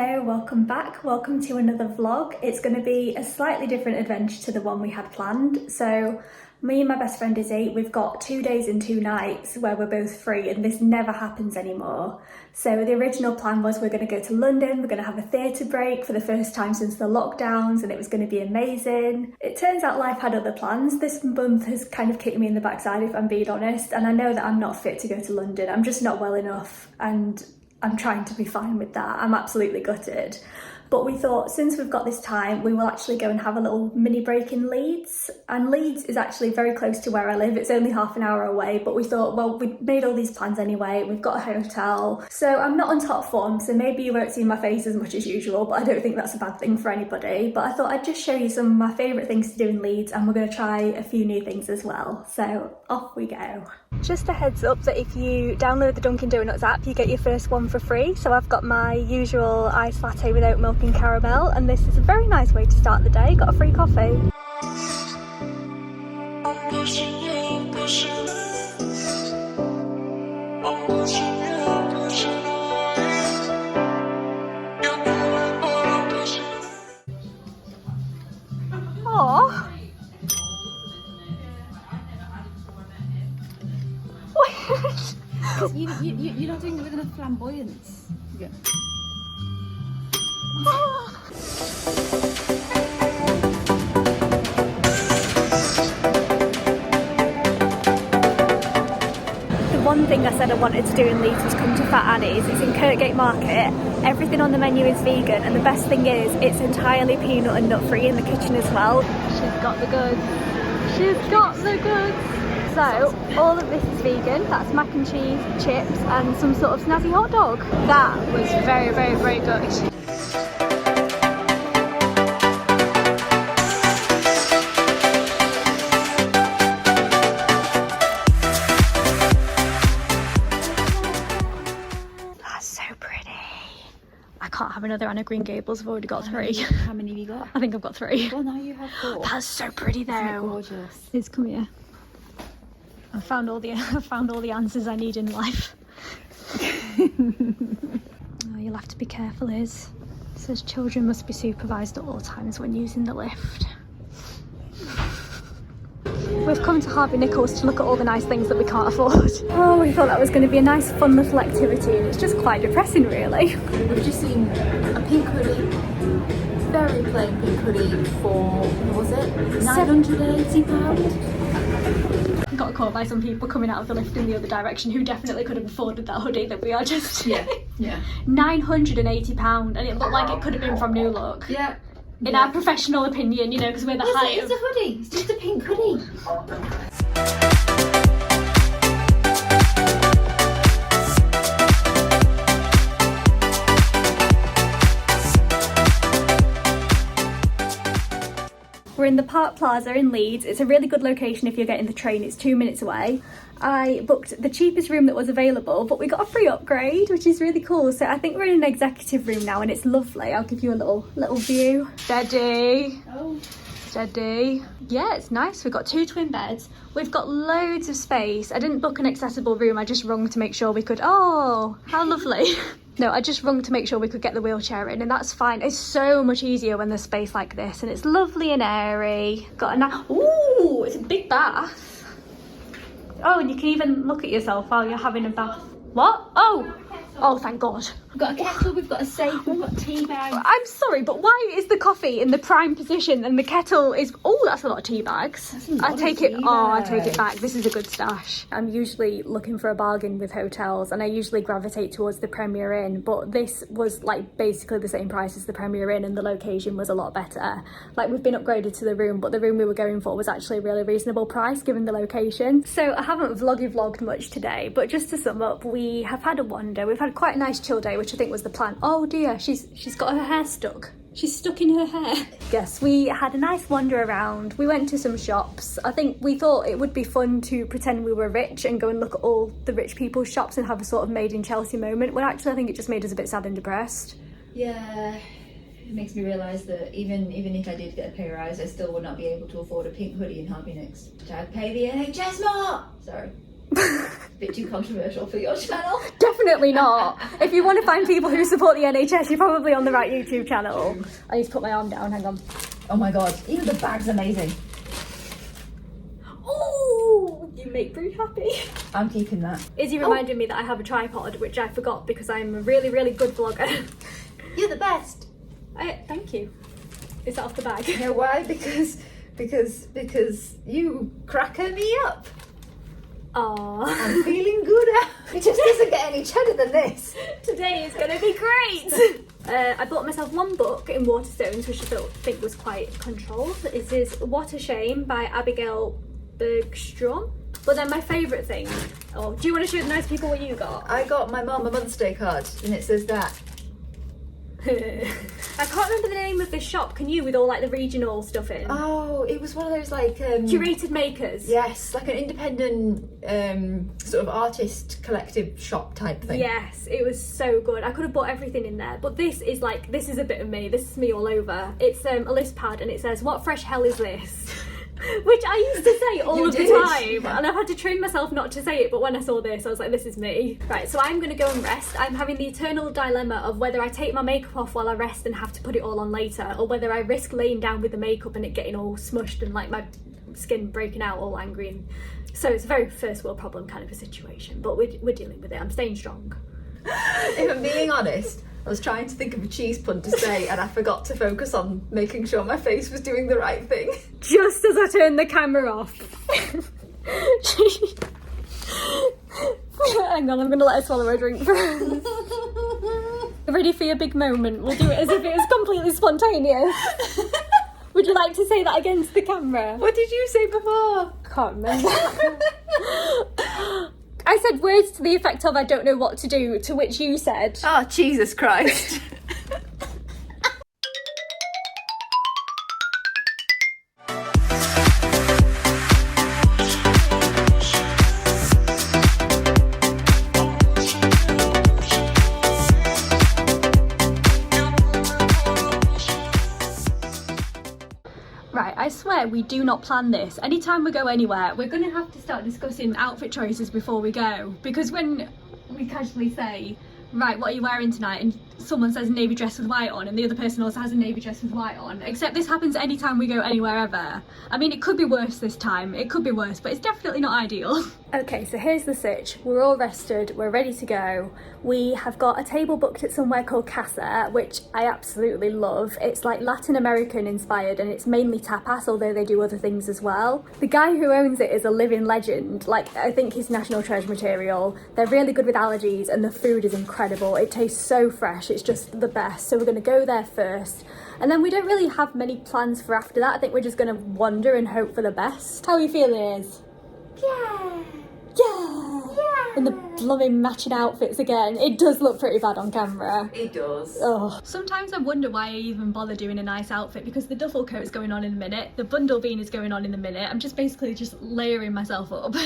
Hello, welcome back. Welcome to another vlog. It's going to be a slightly different adventure to the one we had planned. So me and my best friend Izzy, we've got 2 days and 2 nights where we're both free, and this never happens anymore. So the original plan was we're going to go to London, we're going to have a theatre break for the first time since the lockdowns, and it was going to be amazing. It turns out life had other plans. This month has kind of kicked me in the backside, if I'm being honest, and I know that I'm not fit to go to London. I'm just not well enough, and I'm trying to be fine with that. I'm absolutely gutted. But we thought, since we've got this time, we will actually go and have a little mini break in Leeds. And Leeds is actually very close to where I live. It's only half an hour away, but we thought, well, we made all these plans anyway. We've got a hotel. So I'm not on top form, so maybe you won't see my face as much as usual, but I don't think that's a bad thing for anybody. But I thought I'd just show you some of my favourite things to do in Leeds, and we're going to try a few new things as well. So off we go. Just a heads up that if you download the Dunkin' Donuts app, you get your first one for free. So I've got my usual iced latte with oat milk and caramel, and this is a very nice way to start the day. Got a free coffee. Aww. You're not doing it with enough flamboyance. Yeah. The one thing I said I wanted to do in Leeds was come to Fat Annie's. It's in Kirkgate Market. Everything on the menu is vegan, and the best thing is it's entirely peanut and nut free in the kitchen as well. She's got the goods. She's got the goods. So, all of this is vegan. That's mac and cheese, chips, and some sort of snazzy hot dog. That was very, very, very good. That's so pretty. I can't have another Anna Green Gables. I've already got 3. How many have you got? I think I've got 3. Well, now you have 4. That's so pretty though. Isn't it gorgeous? It's come here. I found all the answers I need in life. Oh, you'll have to be careful, Liz. It says children must be supervised at all times when using the lift. We've come to Harvey Nichols to look at all the nice things that we can't afford. Oh, we thought that was going to be a nice fun little activity, and it's just quite depressing really. We've just seen a pink hoodie, very plain pink hoodie for, what was it? £980. Got caught by some people coming out of the lift in the other direction who definitely could have afforded that hoodie that we are just... Yeah. £980, and it looked like it could have been from New Look. Yeah. In our professional opinion, you know, because we're the height It's a hoodie. It's just a pink hoodie. We're in the Park Plaza in Leeds. It's a really good location if you're getting the train. It's 2 minutes away. I booked the cheapest room that was available, but we got a free upgrade, which is really cool. So I think we're in an executive room now, and it's lovely. I'll give you a little view. Steady. Oh. Steady. Yeah, it's nice. We've got 2 twin beds. We've got loads of space. I didn't book an accessible room. I just rung to make sure we could... Oh, how lovely. No, I just rung to make sure we could get the wheelchair in, and that's fine. It's so much easier when there's space like this, and it's lovely and airy. Got a nice... Ooh, it's a big bath. Oh, and you can even look at yourself while you're having a bath. What? Oh, thank God. We've got a kettle, we've got a safe, we've got tea bags. I'm sorry, but why is the coffee in the prime position and the kettle is... Oh, that's a lot of tea bags. I take it back. This is a good stash. I'm usually looking for a bargain with hotels, and I usually gravitate towards the Premier Inn, but this was like basically the same price as the Premier Inn, and the location was a lot better. Like, we've been upgraded to the room, but the room we were going for was actually a really reasonable price given the location. So I haven't vlogged much today, but just to sum up, we have had a wander. We've had quite a nice chill day, which I think was the plan. Oh dear, she's got her hair stuck. She's stuck in her hair. Yes, we had a nice wander around. We went to some shops. I think we thought it would be fun to pretend we were rich and go and look at all the rich people's shops and have a sort of made in Chelsea moment, when actually I think it just made us a bit sad and depressed. Yeah, it makes me realise that even if I did get a pay rise, I still would not be able to afford a pink hoodie in Harvey next. I'd pay the NHS more! Sorry. bit too controversial for your channel. Definitely not. If you want to find people who support the NHS, you're probably on the right YouTube channel. I need to put my arm down, hang on. Oh my god, even the bag's amazing. Oh, you make me happy. I'm keeping that. Izzy reminded me that I have a tripod, which I forgot because I'm a really, really good vlogger. You're the best. Thank you. Is that off the bag? You know why? Because you cracker me up. Aww. I'm feeling good. It just doesn't get any cheddar than this. Today is going to be great. I bought myself one book in Waterstones, which I think was quite controlled. It is What a Shame by Abigail Bergstrom. But then my favourite thing, do you want to show the nice people what you got? I got my mum a Mother's Day card and it says that. I can't remember the name of this shop, can you, with all like the regional stuff in? Oh, it was one of those like... curated makers? Yes, like an independent sort of artist collective shop type thing. Yes, it was so good. I could have bought everything in there, but this is a bit of me. This is me all over. It's a list pad and it says, what fresh hell is this? Which I used to say all of the time, and I've had to train myself not to say it, but when I saw this I was like, this is me. Right, so I'm gonna go and rest. I'm having the eternal dilemma of whether I take my makeup off while I rest and have to put it all on later, or whether I risk laying down with the makeup and it getting all smushed and like my skin breaking out all angry. And so it's a very first world problem kind of a situation, but we're dealing with it. I'm staying strong. If I'm being honest, I was trying to think of a cheese pun to say and I forgot to focus on making sure my face was doing the right thing. Just as I turned the camera off. Hang on, I'm going to let her swallow her drink first. Ready for your big moment? We'll do it as if it was completely spontaneous. Would you like to say that against the camera? What did you say before? Can't remember. I said words to the effect of I don't know what to do, to which you said... Oh, Jesus Christ. Right, I swear we do not plan this. Anytime we go anywhere, we're going to have to start discussing outfit choices before we go. Because when we casually say, right, what are you wearing tonight? And someone says a navy dress with white on and the other person also has a navy dress with white on. Except this happens anytime we go anywhere ever. I mean, it could be worse this time. It could be worse, but it's definitely not ideal. Okay, so here's the sitch. We're all rested. We're ready to go. We have got a table booked at somewhere called Casa, which I absolutely love. It's like Latin American inspired and it's mainly tapas, although they do other things as well. The guy who owns it is a living legend. Like, I think he's national treasure material. They're really good with allergies and the food is incredible. It tastes so fresh. It's just the best. So we're going to go there first. And then we don't really have many plans for after that. I think we're just going to wander and hope for the best. How are you feeling, Iz? Yeah. Yeah! And the blooming matching outfits again. It does look pretty bad on camera. It does. Oh. Sometimes I wonder why I even bother doing a nice outfit, because the duffel coat is going on in a minute, the bundle bean is going on in a minute. I'm just basically just layering myself up.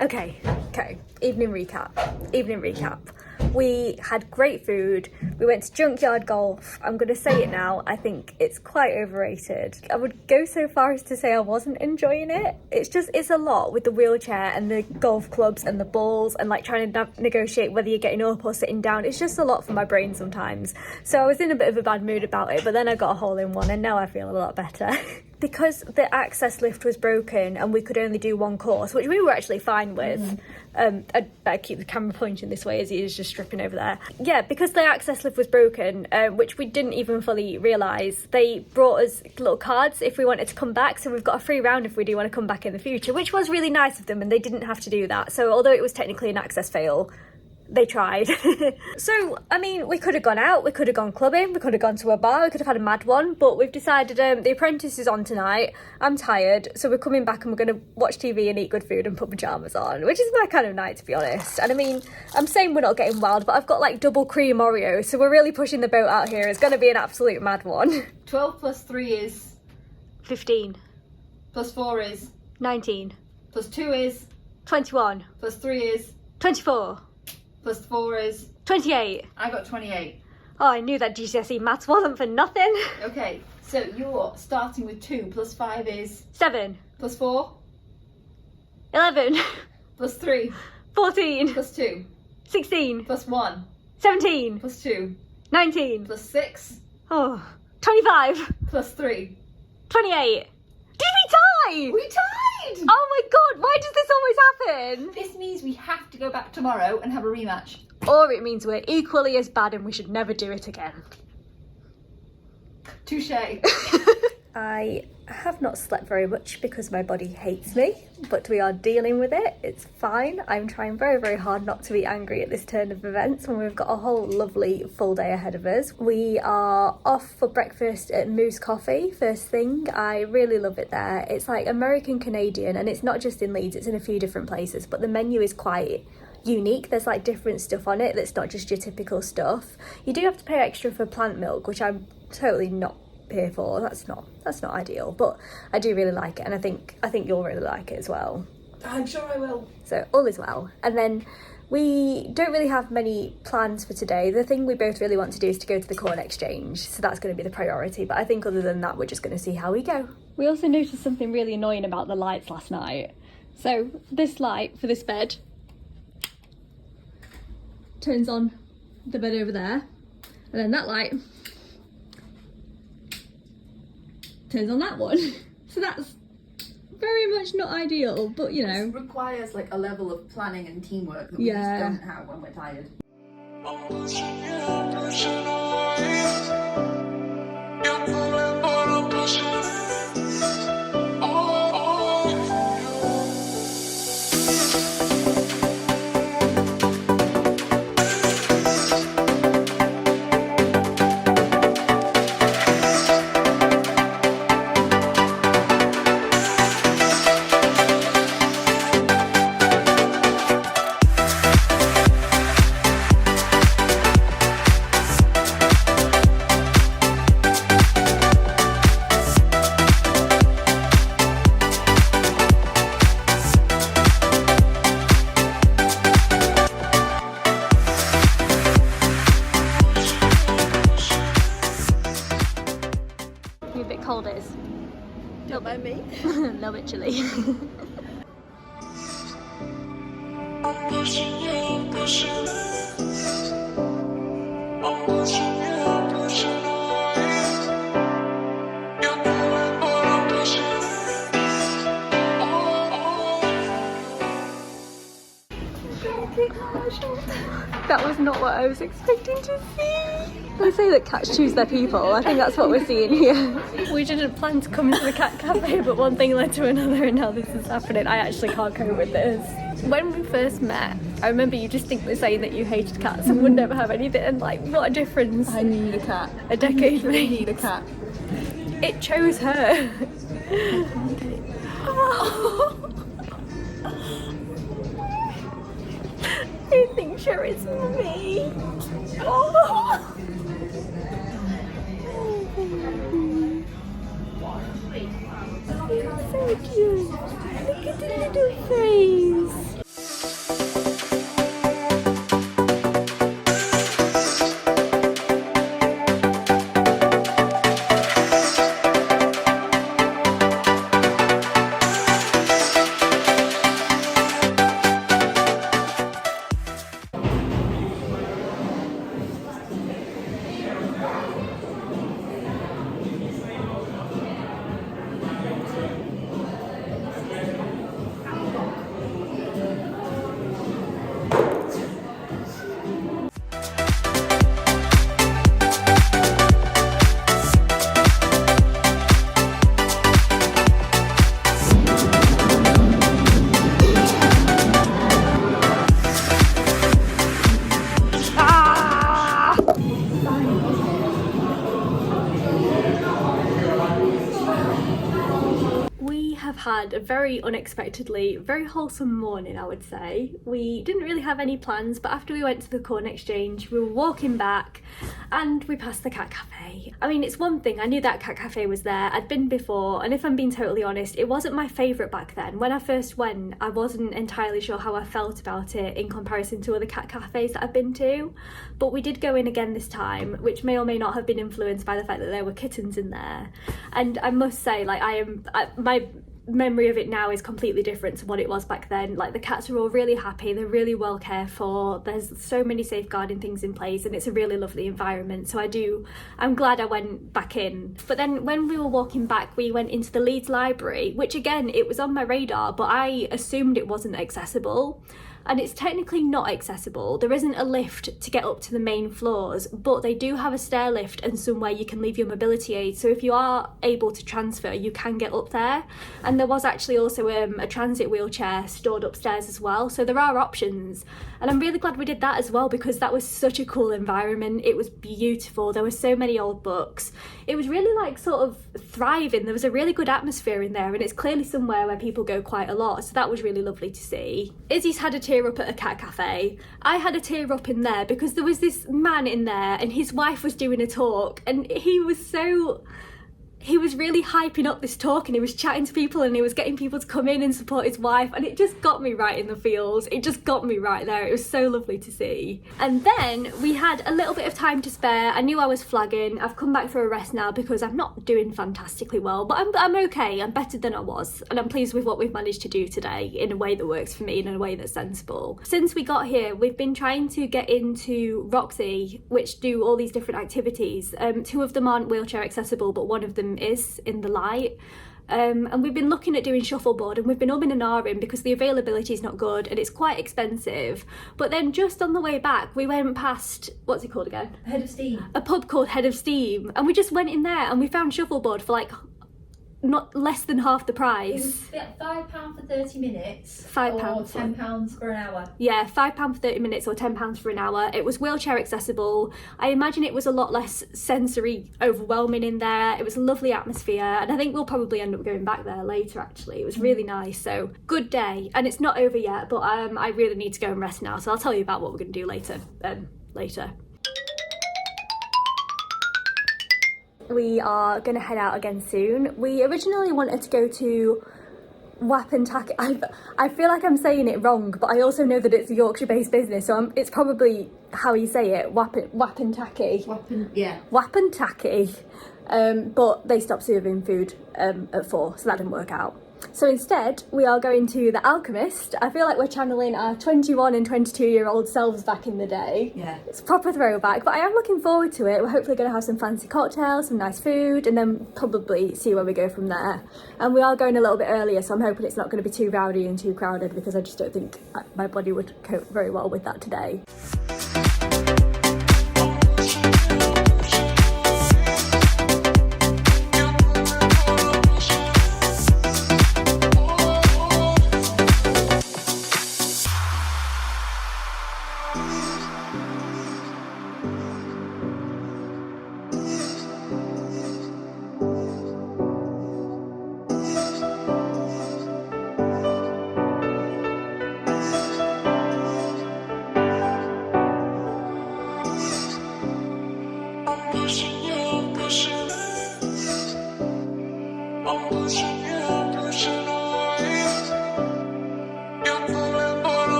Okay, evening recap. We had great food, we went to Junkyard Golf. I'm going to say it now, I think it's quite overrated. I would go so far as to say I wasn't enjoying it. It's a lot with the wheelchair and the golf clubs and the balls and like trying to negotiate whether you're getting up or sitting down. It's just a lot for my brain sometimes. So I was in a bit of a bad mood about it, but then I got a hole in one and now I feel a lot better. Because the access lift was broken and we could only do one course, which we were actually fine with. I'd better keep the camera pointing this way as he is just stripping over there. Yeah, because the access lift was broken, which we didn't even fully realise, they brought us little cards if we wanted to come back. So we've got a free round if we do want to come back in the future, which was really nice of them, and they didn't have to do that. So although it was technically an access fail, they tried. So, I mean, we could have gone out, we could have gone clubbing, we could have gone to a bar, we could have had a mad one, but we've decided The Apprentice is on tonight. I'm tired, so we're coming back and we're going to watch TV and eat good food and put pyjamas on, which is my kind of night, to be honest. And I mean, I'm saying we're not getting wild, but I've got like double cream Oreos, so we're really pushing the boat out here. It's going to be an absolute mad one. 12 plus 3 is 15. plus 4 is 19. plus 2 is 21. plus 3 is 24. plus 4 is 28. I got 28. Oh, I knew that GCSE maths wasn't for nothing. Okay, so you're starting with 2 plus 5 is 7. plus 4 11. plus 3 14. plus 2 16. plus 1 17. plus 2 19. plus 6 Oh, 25. plus 3. 28. Did we tie? We tied! Oh my god, why does this always happen? This means we have to go back tomorrow and have a rematch. Or it means we're equally as bad and we should never do it again. Touche. I have not slept very much because my body hates me, but we are dealing with it. It's fine. I'm trying very, very hard not to be angry at this turn of events when we've got a whole lovely full day ahead of us. We are off for breakfast at Moose Coffee first thing. I really love it there. It's like American Canadian, and it's not just in Leeds, it's in a few different places, but the menu is quite unique. There's like different stuff on it that's not just your typical stuff. You do have to pay extra for plant milk, which I'm totally not here for. That's not ideal, but I do really like it, and I think you'll really like it as well. I'm sure I will. So all is well. And then we don't really have many plans for today. The thing we both really want to do is to go to the corn exchange, so that's going to be the priority, but I think other than that we're just going to see how we go. We also noticed something really annoying about the lights last night. So this light for this bed turns on the bed over there, and then that light turns on that one. So that's very much not ideal, but you know. It requires like a level of planning and teamwork that we just don't have when we're tired. Cold is. Don't mind me. A little bit chilly. That was not what I was expecting to see. They say that cats choose their people. I think that's what we're seeing here. We didn't plan to come into the cat cafe, but one thing led to another and now this is happening. I actually can't cope with this. When we first met, I remember you distinctly saying that you hated cats and would never have anything, and like, what a difference I need a cat. a decade I made. need a cat. It chose her. I think sure it's me. Oh. So cute. Look at the little face. very unexpectedly, very wholesome morning, I would say. We didn't really have any plans, but after we went to the corn exchange, we were walking back and we passed the cat cafe. I mean, it's one thing, I knew that cat cafe was there, I'd been before, and if I'm being totally honest, it wasn't my favourite back then. When I first went, I wasn't entirely sure how I felt about it in comparison to other cat cafes that I've been to, but we did go in again this time, which may or may not have been influenced by the fact that there were kittens in there. And I must say, like, my memory of it now is completely different to what it was back then. Like, the cats are all really happy, they're really well cared for, there's so many safeguarding things in place, and it's a really lovely environment. So I'm glad I went back in. But then when we were walking back, we went into the Leeds Library, which again, it was on my radar, but I assumed it wasn't accessible. And it's technically not accessible. There isn't a lift to get up to the main floors, but they do have a stair lift and somewhere you can leave your mobility aid. So if you are able to transfer, you can get up there. And there was actually also a transit wheelchair stored upstairs as well. So there are options. And I'm really glad we did that as well, because that was such a cool environment. It was beautiful. There were so many old books. It was really like sort of thriving. There was a really good atmosphere in there, and it's clearly somewhere where people go quite a lot. So that was really lovely to see. Izzy's had a tear up at a cat cafe. I had a tear up in there because there was this man in there and his wife was doing a talk, and he was really hyping up this talk, and he was chatting to people and he was getting people to come in and support his wife, and it just got me right in the feels. It just got me right there. It was so lovely to see. And then we had a little bit of time to spare. I knew I was flagging. I've come back for a rest now because I'm not doing fantastically well, but I'm okay. I'm better than I was, and I'm pleased with what we've managed to do today in a way that works for me, in a way that's sensible. Since we got here, we've been trying to get into Roxy, which do all these different activities. Two of them aren't wheelchair accessible, but one of them is in the light. And we've been looking at doing shuffleboard, and we've been umming and ahhing because the availability is not good and it's quite expensive. But then just on the way back, we went past, what's it called again? Head of Steam. A pub called Head of Steam, and we just went in there and we found shuffleboard for like not less than half the price. It was £5 for 30 minutes. £5 or £10 for an hour. Yeah, £5 for 30 minutes or £10 for an hour. It was wheelchair accessible. I imagine it was a lot less sensory overwhelming in there. It was a lovely atmosphere, and I think we'll probably end up going back there later actually. It was really nice. So good day, and it's not over yet, but I really need to go and rest now, so I'll tell you about what we're going to do later. We are going to head out again soon. We originally wanted to go to Wapentake. I feel like I'm saying it wrong, but I also know that it's a Yorkshire-based business, so it's probably how you say it, Wapentake. Wapentake. But they stopped serving food at 4, so that didn't work out. So instead, we are going to the Alchemist. I feel like we're channeling our 21 and 22-year-old selves back in the day. Yeah. It's a proper throwback, but I am looking forward to it. We're hopefully going to have some fancy cocktails, some nice food, and then probably see where we go from there. And we are going a little bit earlier, so I'm hoping it's not going to be too rowdy and too crowded, because I just don't think my body would cope very well with that today.